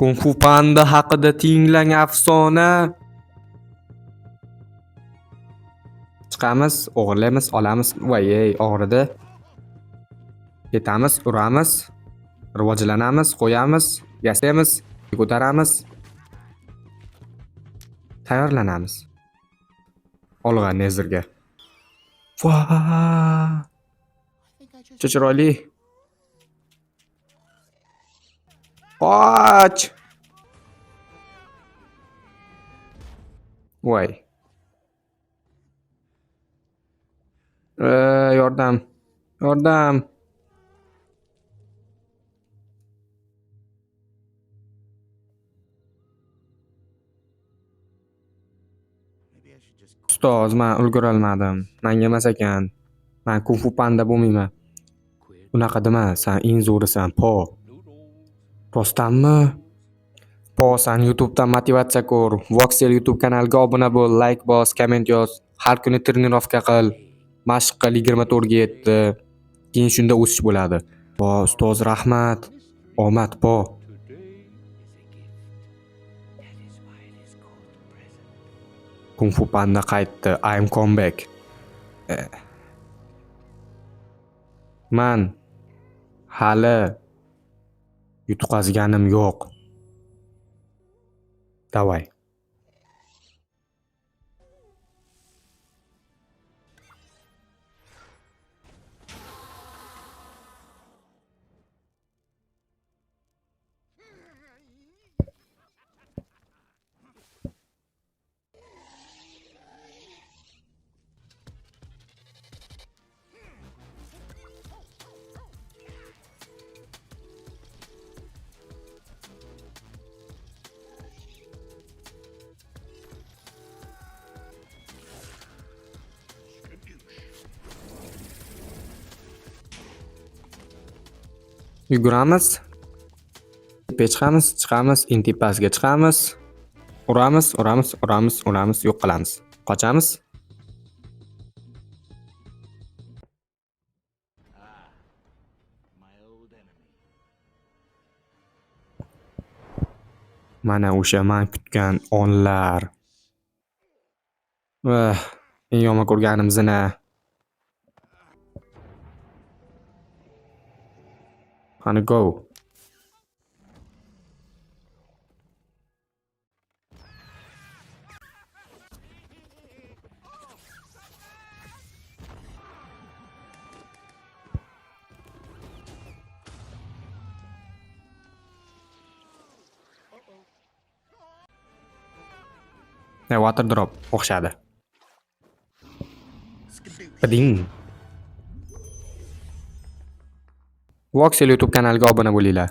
Kung Fu Panda haqida tinglang afsona. Chiqamiz, o'g'irlaymiz, olamiz. Voy, og'ridi. Ketamiz, uramiz, rivojlanamiz, qo'yamiz, yasaymiz, ko'taramiz. Tayyorlanamiz. Olg'a nezirga. Vaa! Chiroyli. Qoch! Voy. Yordam. Yordam. Ustoz, men ulgura olmadim. Menga emas ekan. Men Kung Fu Panda bo'lmayman. Unaqa dema, sen eng zo'risan, po. Rostdanmi? Po, sen YouTube'dan motivatsiya ko'r. Voxel YouTube kanaliga obuna bo'l, like bos, komment yoz. Har kuni trenirovka qil. Mashq qil 24 ga 7. Keyin shunda o'sish bo'ladi. Po, ustoz, rahmat. Omad, po. Kung Fu Panda qaytdi. I'm come back. Man hali yutqazganim yo'q. Davay. Yuguramiz. Chiqamiz, chiqamiz, intipasga chiqamiz. Uramiz, uramiz, uramiz, uramiz, yo'q qilamiz. Qochamiz. Mana o'sha men kutgan onlar. Eng yomon ko'rganim zina. Qani go. Water drop o'xshadi. Biding. Voxel YouTube kanaliga obuna bo'linglar.